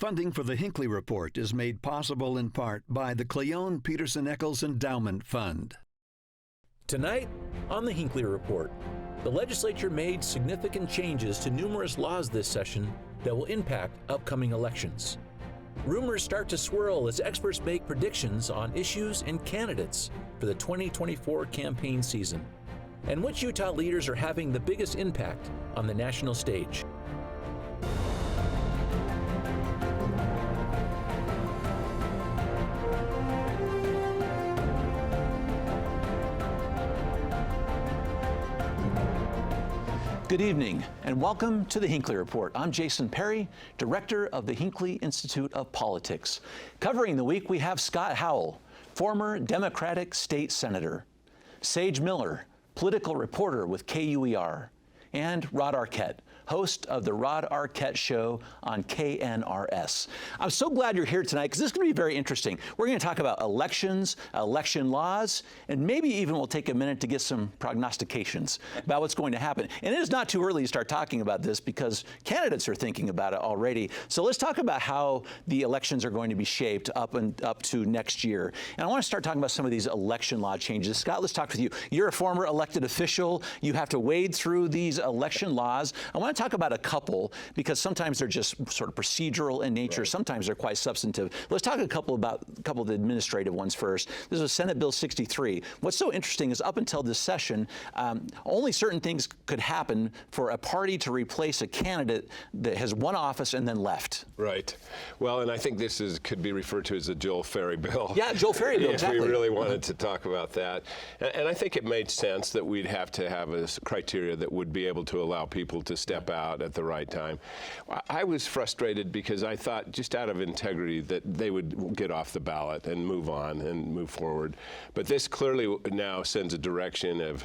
Funding for the Hinckley Report is made possible in part by the Cleone Peterson Eccles Endowment Fund. Tonight on the Hinckley Report, the legislature made significant changes to numerous laws this session that will impact upcoming elections. Rumors start to swirl as experts make predictions on issues and candidates for the 2024 campaign season, and which Utah leaders are having the biggest impact on the national stage. Good evening and welcome to the Hinckley Report. I'm Jason Perry, Director of the Hinckley Institute of Politics. Covering the week, we have Scott Howell, former Democratic State Senator, Saige Miller, political reporter with KUER, and Rod Arquette, host of the Rod Arquette Show on KNRS. I'm so glad you're here tonight because this is going to be very interesting. We're going to talk about elections, election laws, and maybe even we'll take a minute to get some prognostications about what's going to happen. And it is not too early to start talking about this because candidates are thinking about it already. So let's talk about how the elections are going to be shaped up to next year. And I want to start talking about some of these election law changes. Scott, let's talk with you. You're a former elected official. You have to wade through these election laws. I want to talk about a couple because sometimes they're just sort of procedural in nature. Right. Sometimes they're quite substantive. Let's talk a couple of the administrative ones first. This is Senate Bill 63. What's so interesting is up until this session, only certain things could happen for a party to replace a candidate that has won office and then left. Right. Well, and I think this could be referred to as a Joel Ferry bill. Yeah, Joel Ferry bill, exactly. We really wanted to talk about that. And I think it made sense that we'd have to have a criteria that would be able to allow people to step out at the right time. I was frustrated because I thought just out of integrity that they would get off the ballot and move on and move forward. But this clearly now sends a direction of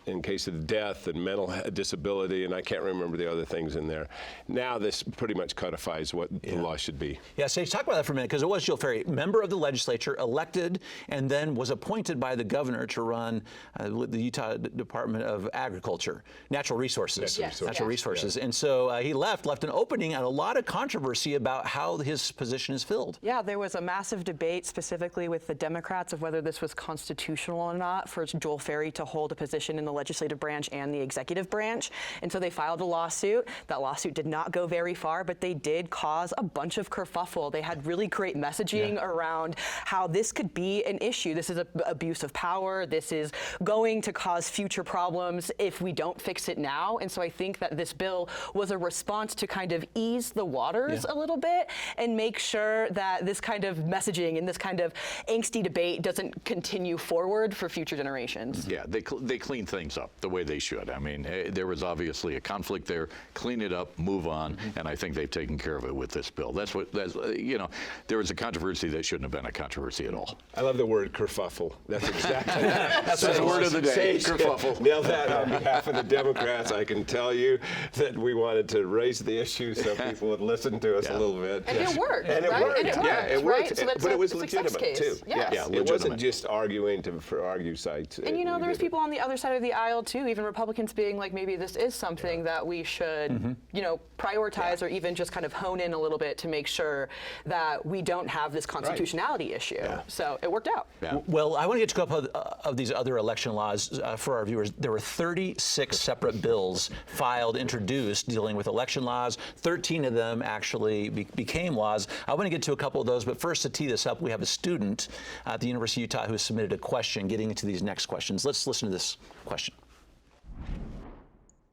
in case of death and mental disability, and I can't remember the other things in there. Now this pretty much codifies what the law should be. Yeah, Sage, talk about that for a minute, because it was Joel Ferry, member of the legislature, elected, and then was appointed by the governor to run the Utah Department of Agriculture, Natural Resources. Natural Resources. And so he left an opening and a lot of controversy about how his position is filled. Yeah, there was a massive debate specifically with the Democrats of whether this was constitutional or not for Joel Ferry to hold a position in the legislative branch and the executive branch. And so they filed a lawsuit. That lawsuit did not go very far, but they did cause a bunch of kerfuffle. They had really great messaging around how this could be an issue. This is an abuse of power. This is going to cause future problems if we don't fix it now. And so I think that this bill was a response to kind of ease the waters a little bit and make sure that this kind of messaging and this kind of angsty debate doesn't continue forward for future generations. Yeah, they clean things up the way they should. I mean, there was obviously a conflict there. Clean it up, move on, and I think they've taken care of it with this bill. That's you know, there was a controversy that shouldn't have been a controversy at all. I love the word kerfuffle. That's exactly that's the word of the day. Kerfuffle. Nailed that on behalf of the Democrats. I can tell you that we wanted to raise the issue so people would listen to us a little bit. And it worked. And it worked. And it worked. Yeah, it worked. Right? So but it was legitimate too. Yes. Yeah, it wasn't just arguing for argue's sake. And you know, there was people on the other side of the aisle too, even Republicans being like, maybe this is something that we should, you know, prioritize or even just kind of hone in a little bit to make sure that we don't have this constitutionality issue. So it worked out. Well, I want to get to a couple of these other election laws for our viewers. There were 36 separate bills filed, introduced, dealing with election laws. 13 of them actually became laws. I want to get to a couple of those, but first to tee this up, we have a student at the University of Utah who submitted a question getting into these next questions. Let's listen to this question.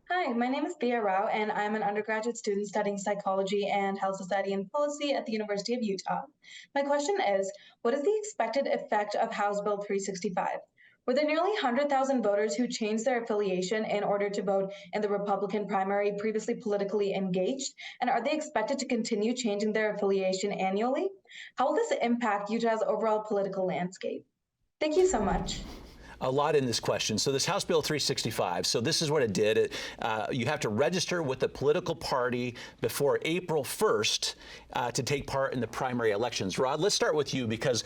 Hi, my name is Thea Rao, and I'm an undergraduate student studying psychology and health society and policy at the University of Utah. My question is, what is the expected effect of House Bill 365? Were there nearly 100,000 voters who changed their affiliation in order to vote in the Republican primary previously politically engaged? And are they expected to continue changing their affiliation annually? How will this impact Utah's overall political landscape? Thank you so much. A lot in this question. So this House Bill 365, so this is what it did. You have to register with the political party before April 1st to take part in the primary elections. Rod, let's start with you because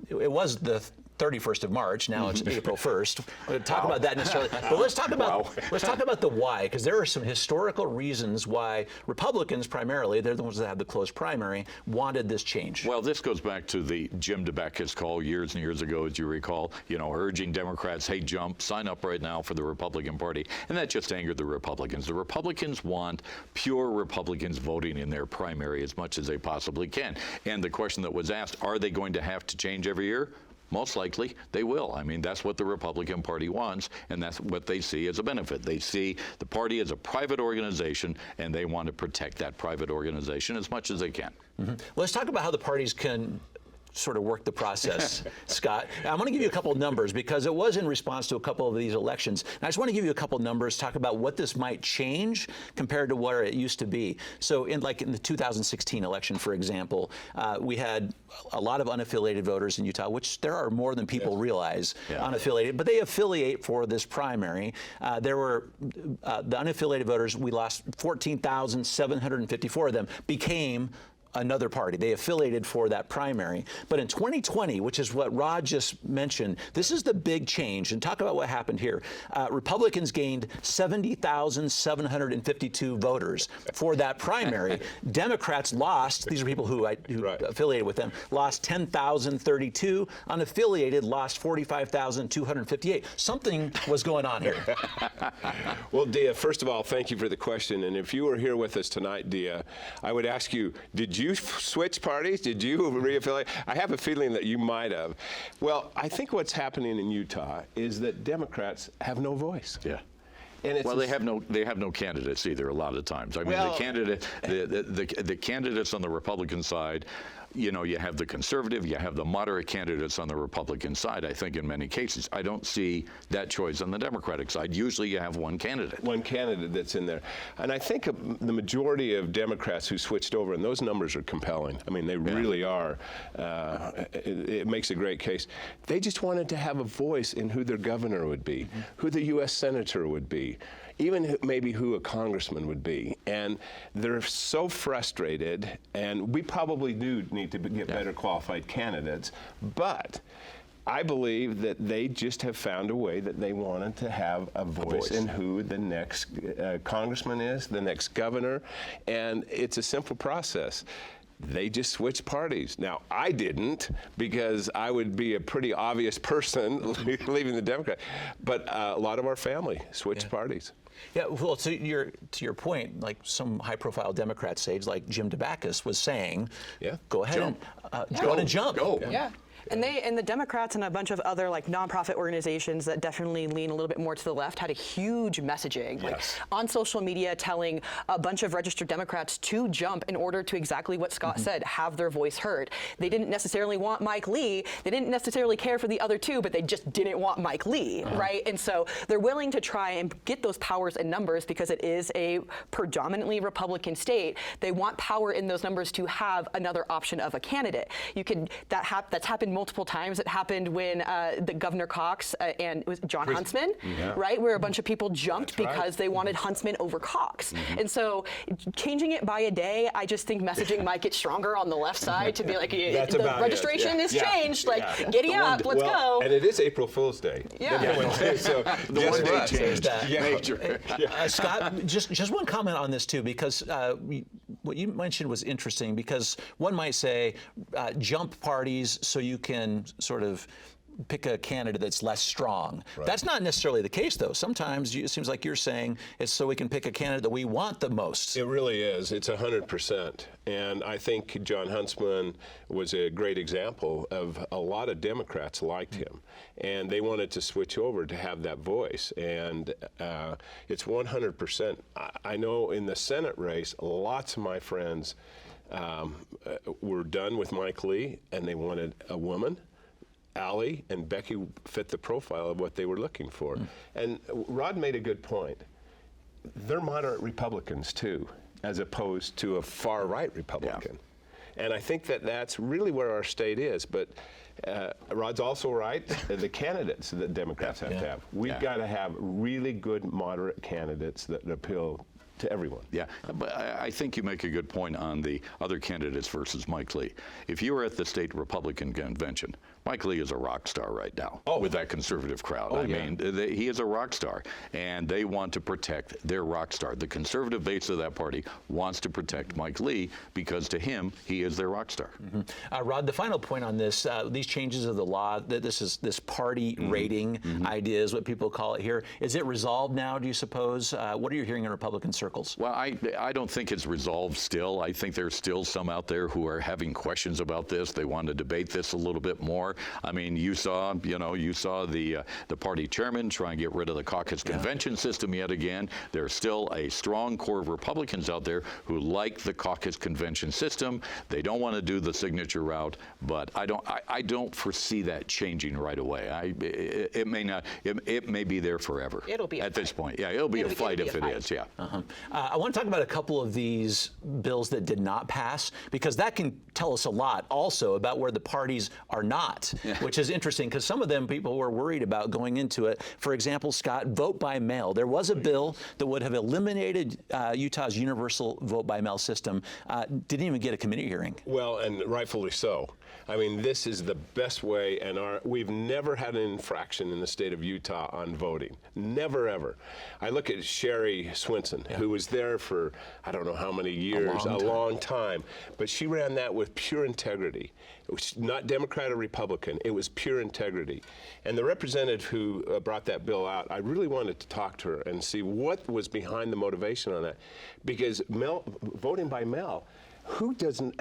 it was the 31st of March. Now it's April 1st. We're going to talk about that necessarily. But let's talk about the why, because there are some historical reasons why Republicans primarily, they're the ones that have the closed primary, wanted this change. Well, this goes back to the Jim DeBacchus call years and years ago, as you recall, urging Democrats, hey, jump, sign up right now for the Republican Party. And that just angered the Republicans. The Republicans want pure Republicans voting in their primary as much as they possibly can. And the question that was asked, are they going to have to change every year? Most likely they will. I mean, that's what the Republican Party wants, and that's what they see as a benefit. They see the party as a private organization, and they want to protect that private organization as much as they can. Let's talk about how the parties can sort of work the process, Scott. I want to give you a couple of numbers because it was in response to a couple of these elections. And I just want to give you a couple of numbers, talk about what this might change compared to where it used to be. So in the 2016 election, for example, we had a lot of unaffiliated voters in Utah, which there are more than people realize, unaffiliated, but they affiliate for this primary. There were the unaffiliated voters, we lost 14,754 of them, became another party. They affiliated for that primary. But in 2020, which is what Rod just mentioned, this is the big change. And talk about what happened here. Republicans gained 70,752 voters for that primary. Democrats lost, these are people who affiliated with them, lost 10,032. Unaffiliated lost 45,258. Something was going on here. Well, Dia, first of all, thank you for the question. And if you were here with us tonight, Dia, I would ask you, did you switch parties? Did you reaffiliate? I have a feeling that you might have. Well, I think what's happening in Utah is that Democrats have no voice. Yeah. And it's they have no candidates either. A lot of times. I mean, the candidates on the Republican side. You have the conservative, you have the moderate candidates on the Republican side, I think, in many cases. I don't see that choice on the Democratic side. Usually you have one candidate. One candidate that's in there. And I think the majority of Democrats who switched over, and those numbers are compelling. I mean, they really are. It makes a great case. They just wanted to have a voice in who their governor would be, who the U.S. senator would be, even maybe who a congressman would be. And they're so frustrated, and we probably do need to get better qualified candidates, but I believe that they just have found a way that they wanted to have a voice in who the next congressman is, the next governor, and it's a simple process. They just switched parties. Now, I didn't, because I would be a pretty obvious person leaving the Democrat, but a lot of our family switched parties. Yeah, well, to your point, like some high-profile Democrats, Saige, like Jim DeBacchus was saying, go ahead and jump. Go. Yeah. And the Democrats and a bunch of other nonprofit organizations that definitely lean a little bit more to the left had a huge messaging on social media telling a bunch of registered Democrats to jump in order to exactly what Scott said, have their voice heard. They didn't necessarily want Mike Lee. They didn't necessarily care for the other two, but they just didn't want Mike Lee, right? And so they're willing to try and get those powers and numbers because it is a predominantly Republican state. They want power in those numbers to have another option of a candidate. That's happened multiple times. It happened when the Governor Cox and it was John Huntsman, right, where a bunch of people jumped because they wanted Huntsman over Cox. And so changing it by a day, I just think messaging might get stronger on the left side to be like, the registration is changed, giddy up, let's go. And it is April Fool's Day. So the one day changed. Scott, just one comment on this too, because what you mentioned was interesting, because one might say jump parties so you can sort of pick a candidate that's less strong. Right. That's not necessarily the case, though. Sometimes it seems like you're saying it's so we can pick a candidate that we want the most. It really is. It's 100%. And I think John Huntsman was a great example of a lot of Democrats liked him. And they wanted to switch over to have that voice. And it's 100%. I know in the Senate race, lots of my friends were done with Mike Lee, and they wanted a woman. Allie and Becky fit the profile of what they were looking for. And Rod made a good point. They're moderate Republicans too, as opposed to a far-right Republican. And I think that that's really where our state is. But Rod's also right, the candidates that Democrats have to have. We've got to have really good moderate candidates that appeal to everyone. Yeah, but I think you make a good point on the other candidates versus Mike Lee. If you were at the state Republican convention, Mike Lee is a rock star right now with that conservative crowd. I mean, he is a rock star, and they want to protect their rock star. The conservative base of that party wants to protect Mike Lee because to him, he is their rock star. Rod, the final point on this, these changes of the law, this party rating idea is what people call it here. Is it resolved now, do you suppose? What are you hearing in Republican circles? Well, I don't think it's resolved still. I think there's still some out there who are having questions about this. They want to debate this a little bit more. I mean, you saw the party chairman try and get rid of the caucus convention system yet again. There's still a strong core of Republicans out there who like the caucus convention system. They don't want to do the signature route, but I don't foresee that changing right away. It may not. It may be there forever. It'll be at this point. Yeah, it'll be a fight if it is. Yeah. I want to talk about a couple of these bills that did not pass, because that can tell us a lot also about where the parties are not, which is interesting because some of them people were worried about going into it. For example, Scott, vote by mail. There was a bill that would have eliminated Utah's universal vote by mail system. Didn't even get a committee hearing. Well, and rightfully so. I mean, this is the best way, and we've never had an infraction in the state of Utah on voting. Never, ever. I look at Sherry Swinson, who was there for, I don't know how many years, a long time. But she ran that with pure integrity. It was not Democrat or Republican. It was pure integrity. And the representative who brought that bill out, I really wanted to talk to her and see what was behind the motivation on that. Because voting by mail, who doesn't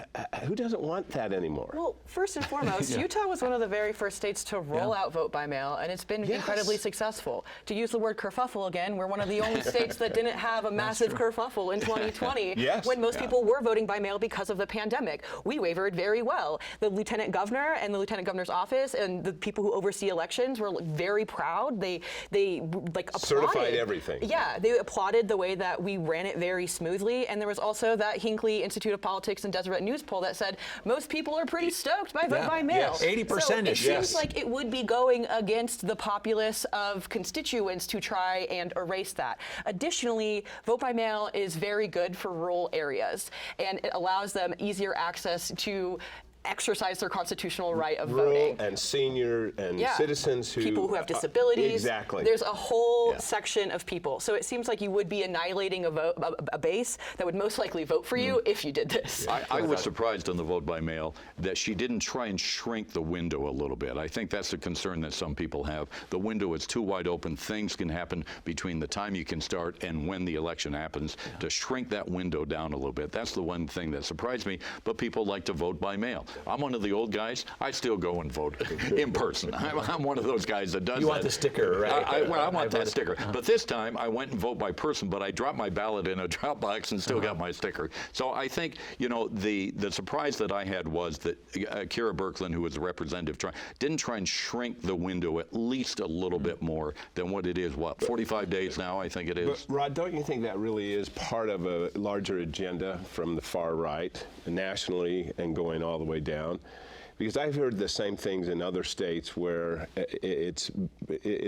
want that anymore? Well, first and foremost, Utah was one of the very first states to roll out vote by mail, and it's been incredibly successful. To use the word kerfuffle again, we're one of the only states that didn't have a massive kerfuffle in 2020 when most people were voting by mail because of the pandemic. We wavered very well. The lieutenant governor and the lieutenant governor's office and the people who oversee elections were very proud. They like applauded. Certified everything. Yeah, they applauded the way that we ran it very smoothly. And there was also that Hinckley Institute of Politics and Deseret News poll that said most people are pretty stoked by vote by mail. 80%. So it seems like it would be going against the populace of constituents to try and erase that. Additionally, vote by mail is very good for rural areas, and it allows them easier access to exercise their constitutional right of voting. And senior and citizens people who have disabilities. Exactly. There's a whole section of people. So it seems like you would be annihilating a base that would most likely vote for you if you did this. I was surprised on the vote by mail that she didn't try and shrink the window a little bit. I think that's a concern that some people have. The window is too wide open. Things can happen between the time you can start and when the election happens. To shrink that window down a little bit, that's the one thing that surprised me. But people like to vote by mail. I'm one of the old guys. I still go and vote in person. I'm one of those guys that does that. You want the sticker, right? I want that sticker. But this time, I went and vote by person, but I dropped my ballot in a drop box and still got my sticker. So I think, the surprise that I had was that Kira Birkeland, who was the representative, didn't try and shrink the window at least a little bit more than what it is, 45 days now, I think it is. But Rod, don't you think that really is part of a larger agenda from the far right, nationally, and going all the way down? Because I've heard the same things in other states where it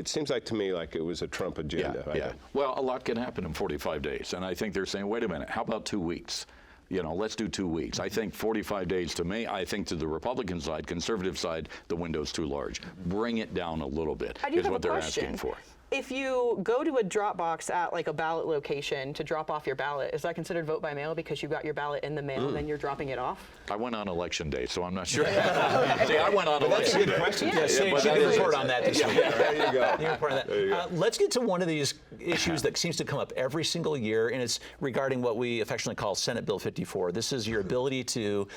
seems like to me like it was a Trump agenda. Yeah. Well, a lot can happen in 45 days, and I think they're saying, wait a minute, how about 2 weeks? Let's do 2 weeks. I think 45 days to me, I think to the Republican side, conservative side, the window's too large. Bring it down a little bit is what they're asking for. If you go to a drop box at like a ballot location to drop off your ballot, is that considered vote by mail because you got your ballot in the mail and then you're dropping it off? I went on election day, so I'm not sure. See, I went on election day. That's a good question. She can report on that this week. There you go. Let's get to one of these issues that seems to come up every single year, and it's regarding what we affectionately call Senate Bill 54. This is your ability to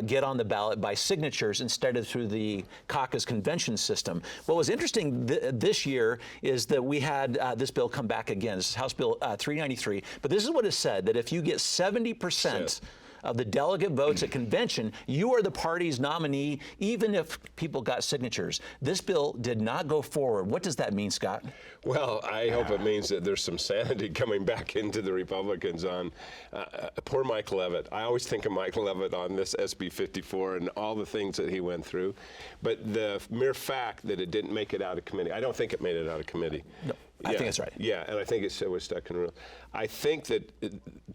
get on the ballot by signatures instead of through the caucus convention system. What was interesting this year is that we had this bill come back again. This is House Bill 393. But this is what it said, that if you get 70% of the delegate votes at convention, you are the party's nominee, even if people got signatures. This bill did not go forward. What does that mean, Scott? Well, I hope it means that there's some sanity coming back into the Republicans on poor Mike Leavitt. I always think of Mike Leavitt on this SB 54 and all the things that he went through. But the mere fact that it didn't make it out of committee, I don't think it made it out of committee. No. I think that's right. Yeah, and I think it was stuck in the rule. I think that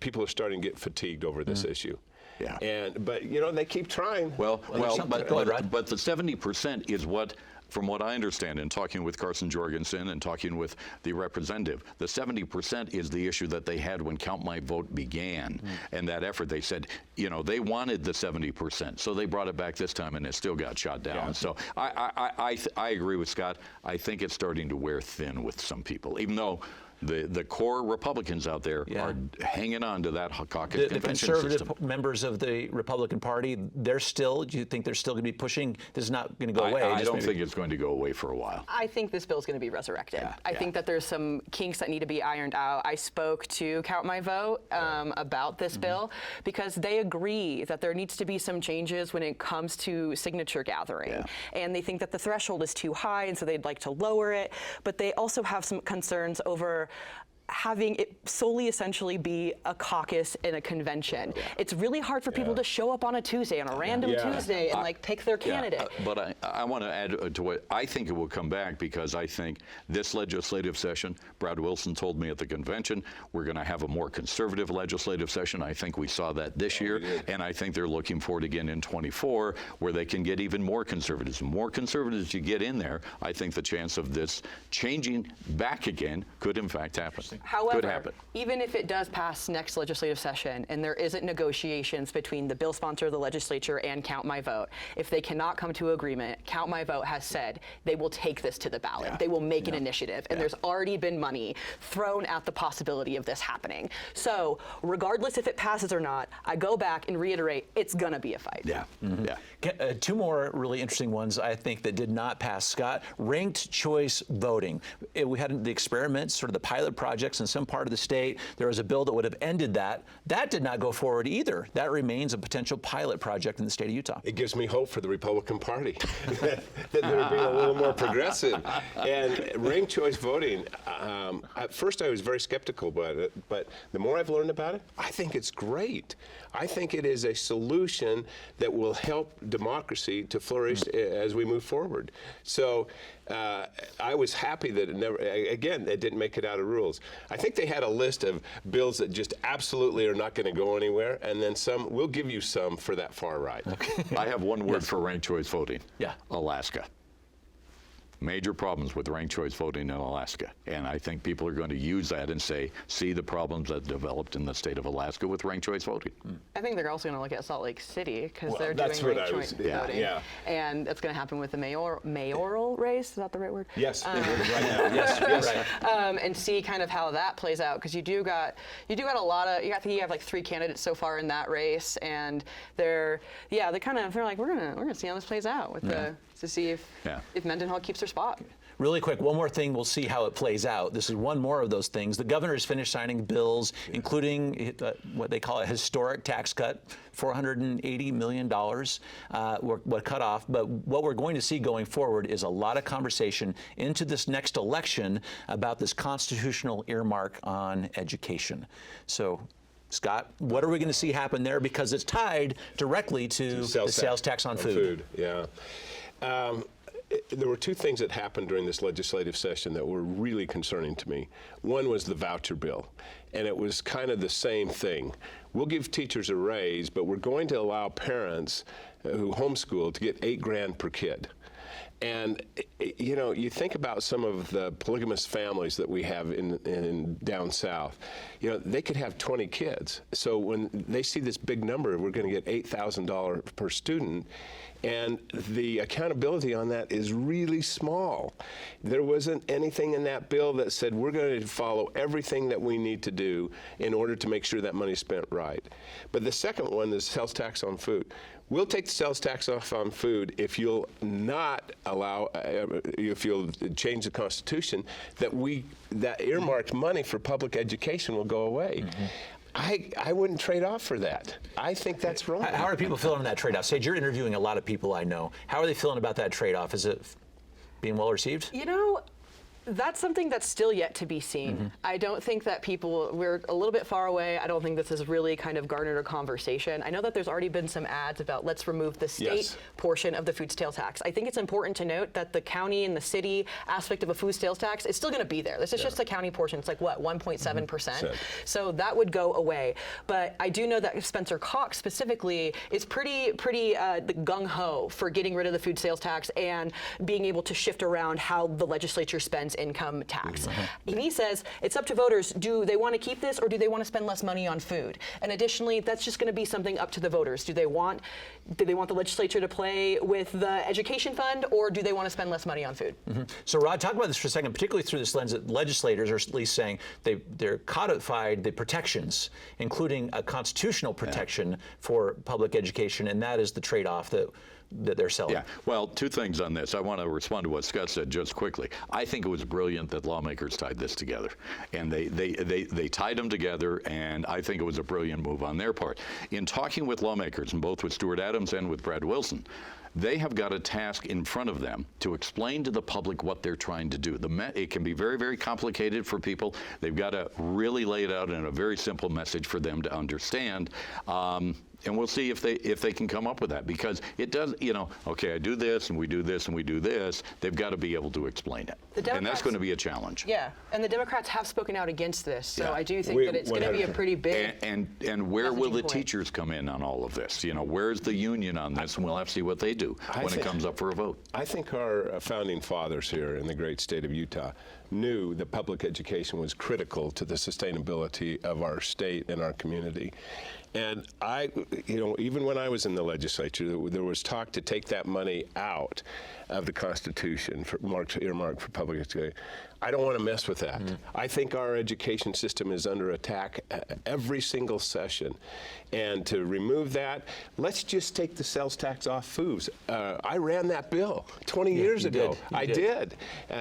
people are starting to get fatigued over this issue. Yeah. But they keep trying. Well, Go ahead, Rod. but the 70% is what, from what I understand, in talking with Carson Jorgensen and talking with the representative, the 70% is the issue that they had when Count My Vote began. And that effort, they said, they wanted the 70%, so they brought it back this time, and it still got shot down. Yeah. So I agree with Scott. I think it's starting to wear thin with some people, even though the core Republicans out there are hanging on to that caucus The convention conservative system. members of the Republican Party, do you think they're still going to be pushing? This is not going to go away. I don't think it's going to go away for a while. I think this bill is going to be resurrected. I think that there's some kinks that need to be ironed out. I spoke to Count My Vote about this bill because they agree that there needs to be some changes when it comes to signature gathering. And they think that the threshold is too high, and so they'd like to lower it. But they also have some concerns over having it solely essentially be a caucus and a convention. It's really hard for people to show up on a Tuesday, on a random Tuesday, and pick their candidate. But I want to add to what I think it will come back, because I think this legislative session, Brad Wilson told me at the convention, we're going to have a more conservative legislative session. I think we saw that this year, and I think they're looking forward again in 24, where they can get even more conservatives. The more conservatives you get in there, I think the chance of this changing back again could in fact happen. However, even if it does pass next legislative session and there isn't negotiations between the bill sponsor, the legislature, and Count My Vote, if they cannot come to agreement, Count My Vote has said they will take this to the ballot. They will make an initiative, and there's already been money thrown at the possibility of this happening. So regardless if it passes or not, I go back and reiterate, it's going to be a fight. Two more really interesting ones, I think, that did not pass, Scott. Ranked choice voting. We had the experiments, sort of the pilot projects in some part of the state. There was a bill that would have ended that. That did not go forward either. That remains a potential pilot project in the state of Utah. It gives me hope for the Republican Party that they're being a little more progressive. And ranked choice voting, at first I was very skeptical about it, but the more I've learned about it, I think it's great. I think it is a solution that will help democracy to flourish as we move forward. So I was happy that it didn't make it out of rules. I think they had a list of bills that just absolutely are not going to go anywhere, and then some, we'll give you some for that far right. I have one word for ranked choice voting. Yeah. Alaska. Major problems with ranked choice voting in Alaska. And I think people are going to use that and say, see the problems that developed in the state of Alaska with ranked choice voting. I think they're also going to look at Salt Lake City, because they're that's doing what ranked choice voting. And that's going to happen with the mayoral race. Is that the right word? Yes. Right now. Yes. And see kind of how that plays out, because you do got a lot of, I think you have like 3 candidates so far in that race, and they're like, we're gonna see how this plays out with to see if Mendenhall keeps her spot. Really quick, one more thing, we'll see how it plays out. This is one more of those things. The governor's finished signing bills, including what they call a historic tax cut, $480 million were cut off. But what we're going to see going forward is a lot of conversation into this next election about this constitutional earmark on education. So, Scott, what are we going to see happen there? Because it's tied directly to the sales tax on food. Yeah. There were 2 things that happened during this legislative session that were really concerning to me. One was the voucher bill, and it was kind of the same thing. We'll give teachers a raise, but we're going to allow parents who homeschool to get $8,000 per kid. And you think about some of the polygamous families that we have in down south. They could have 20 kids. So when they see this big number, we're going to get $8,000 per student. And the accountability on that is really small. There wasn't anything in that bill that said we're going to follow everything that we need to do in order to make sure that money's spent right. But the second one is sales tax on food. We'll take the sales tax off on food if you'll not allow, if you'll change the Constitution, that earmarked money for public education will go away. I wouldn't trade off for that. I think that's wrong. How are people feeling on that trade-off? Saige, you're interviewing a lot of people I know. How are they feeling about that trade-off? Is it being well received? That's something that's still yet to be seen. I don't think that we're a little bit far away. I don't think this has really kind of garnered a conversation. I know that there's already been some ads about let's remove the state portion of the food sales tax. I think it's important to note that the county and the city aspect of a food sales tax is still going to be there. This is just a county portion. It's like, what, 1.7%? So that would go away. But I do know that Spencer Cox specifically is pretty gung-ho for getting rid of the food sales tax and being able to shift around how the legislature spends income tax. And he says it's up to voters. Do they want to keep this, or do they want to spend less money on food? And additionally, that's just going to be something up to the voters. Do they want the legislature to play with the education fund, or do they want to spend less money on food? So Rod, talk about this for a second, particularly through this lens that legislators are at least saying they're codified the protections, including a constitutional protection for public education, and that is the trade-off that they're selling. Yeah, well, two things on this. I want to respond to what Scott said just quickly. I think it was brilliant that lawmakers tied this together, and they tied them together, and I think it was a brilliant move on their part. In talking with lawmakers, and both with Stuart Adams and with Brad Wilson, they have got a task in front of them to explain to the public what they're trying to do. It can be very, very complicated for people. They've got to really lay it out in a very simple message for them to understand. And we'll see if they can come up with that, because it does, okay, I do this and we do this and we do this. They've got to be able to explain it, and that's going to be a challenge. Yeah, and the Democrats have spoken out against this, so I do think that it's going to be a pretty big. And where will the teachers come in on all of this? Where's the union on this? And we'll have to see what they do when it comes up for a vote. I think our founding fathers here in the great state of Utah knew that public education was critical to the sustainability of our state and our community. And even when I was in the legislature, there was talk to take that money out of the Constitution earmarked for public education. I don't want to mess with that. I think our education system is under attack every single session. And to remove that, let's just take the sales tax off foods. I ran that bill 20 years ago. I did.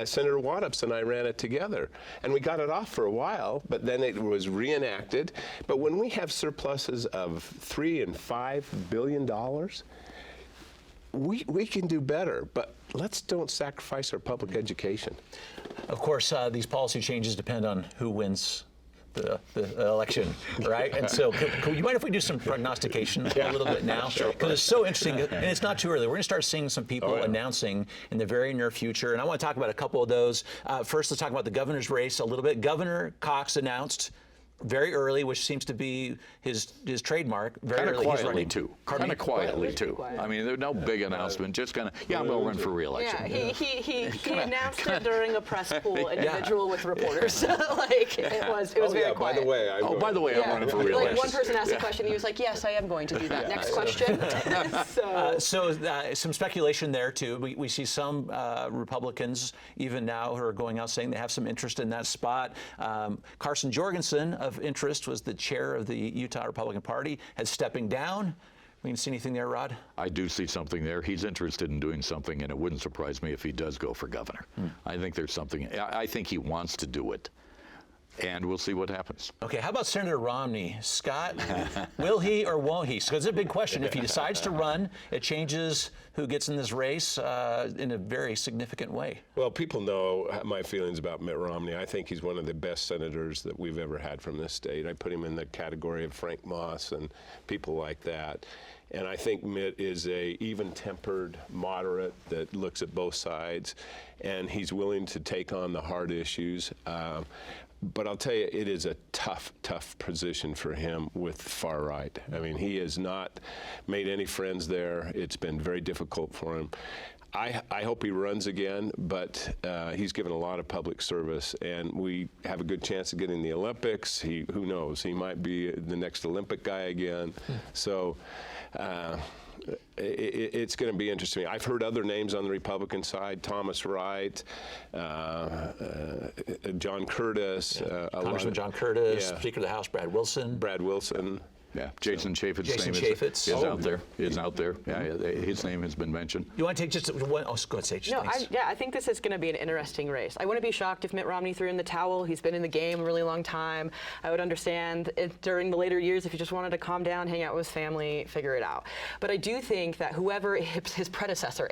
Senator Wattups and I ran it together. And we got it off for a while, but then it was reenacted. But when we have surpluses of $3 and $5 billion, we can do better. But let's don't sacrifice our public education. Of course, these policy changes depend on who wins the election, right? And so, could you mind if we do some prognostication a little bit now? Because it's so interesting, and it's not too early. We're going to start seeing some people announcing in the very near future, and I want to talk about a couple of those. First, let's talk about the governor's race a little bit. Governor Cox announced very early, which seems to be his trademark. Very early. Quietly too. Kind of quietly too. I mean, there's no big announcement. Just kind of, I'm going to run for re-election. Yeah, he announced it during a press pool individual with reporters. It was very quiet. By the way, I'm running for re-election. Like one person asked a question, he was like, "Yes, I am going to do that." Next question. So some speculation there too. We see some Republicans even now who are going out saying they have some interest in that spot. Carson Jorgensen of interest was the chair of the Utah Republican Party, has stepping down. We can see anything there, Rod? I do see something there. He's interested in doing something, and it wouldn't surprise me if he does go for governor. I think there's something. I think he wants to do it, and we'll see what happens. Okay, how about Senator Romney? Scott, will he or won't he? So it's a big question. If he decides to run, it changes who gets in this race in a very significant way. Well, people know my feelings about Mitt Romney. I think he's one of the best senators that we've ever had from this state. I put him in the category of Frank Moss and people like that. And I think Mitt is a even-tempered moderate that looks at both sides, and he's willing to take on the hard issues. But I'll tell you, it is a tough, tough position for him with the far right. I mean, he has not made any friends there. It's been very difficult for him. I hope he runs again, but he's given a lot of public service, and we have a good chance of getting the Olympics. Who knows? He might be the next Olympic guy again. So it's going to be interesting. I've heard other names on the Republican side: Thomas Wright, John Curtis, Congressman John Curtis, Speaker of the House Brad Wilson. Yeah, Jason Chaffetz's Jason name Chaffetz. is out there. Is out there. Yeah, his name has been mentioned. You want to take just one? Oh, go ahead, Saige. No, Thanks. I think this is going to be an interesting race. I wouldn't be shocked if Mitt Romney threw in the towel. He's been in the game a really long time. I would understand if during the later years if he just wanted to calm down, hang out with his family, figure it out. But I do think that whoever his predecessor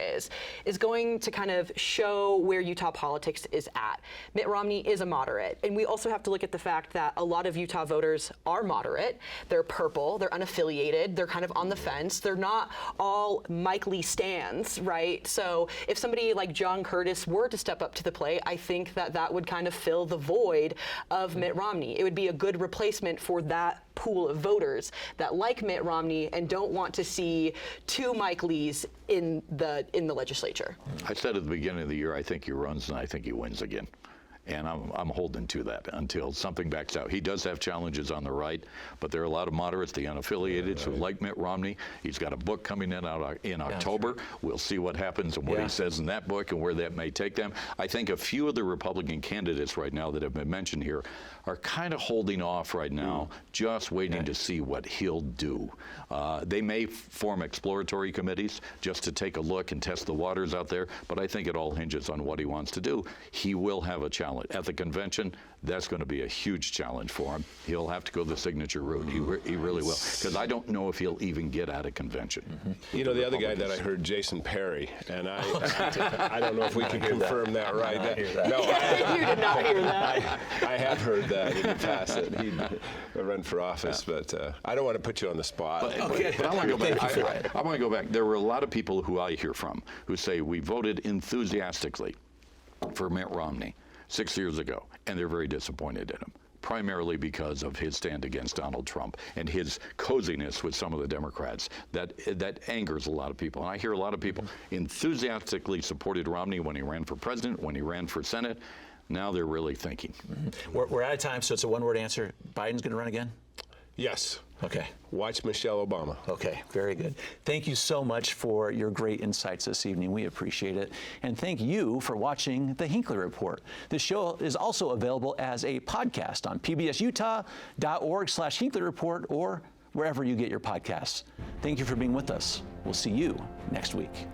is going to kind of show where Utah politics is at. Mitt Romney is a moderate, and we also have to look at the fact that a lot of Utah voters are moderate. They're purple, they're unaffiliated, they're kind of on the fence. They're not all Mike Lee stands, right? So if somebody like John Curtis were to step up to the plate, I think that that would kind of fill the void of Mitt Romney. It would be a good replacement for that pool of voters that like Mitt Romney and don't want to see two Mike Lees in the legislature. I said at the beginning of the year, I think he runs and I think he wins again. And I'm holding to that until something backs out. He does have challenges on the right, but there are a lot of moderates, the unaffiliated, who like Mitt Romney. He's got a book coming in October. We'll see what happens and what he says in that book and where that may take them. I think a few of the Republican candidates right now that have been mentioned here are kind of holding off right now, just waiting to see what he'll do. They may form exploratory committees just to take a look and test the waters out there, but I think it all hinges on what he wants to do. He will have a challenge. At the convention, that's going to be a huge challenge for him. He'll have to go the signature route. He really will. Because I don't know if he'll even get out of convention. You know, the other guy that I heard, Jason Perry, and I don't know if we can confirm that right. No, You did not hear that. I have heard that in the past that he'd run for office, but I don't want to put you on the spot. But I want to go back. I want to go back. There were a lot of people who I hear from who say we voted enthusiastically for Mitt Romney 6 years ago, and they're very disappointed in him, primarily because of his stand against Donald Trump and his coziness with some of the Democrats. That angers a lot of people. And I hear a lot of people enthusiastically supported Romney when he ran for president, when he ran for Senate. Now they're really thinking. We're out of time, so it's a one-word answer. Biden's going to run again? Yes. Okay. Watch Michelle Obama. Okay, very good. Thank you so much for your great insights this evening. We appreciate it. And thank you for watching the Hinckley Report. This show is also available as a podcast on pbsutah.org/Hinckley Report or wherever you get your podcasts. Thank you for being with us. We'll see you next week.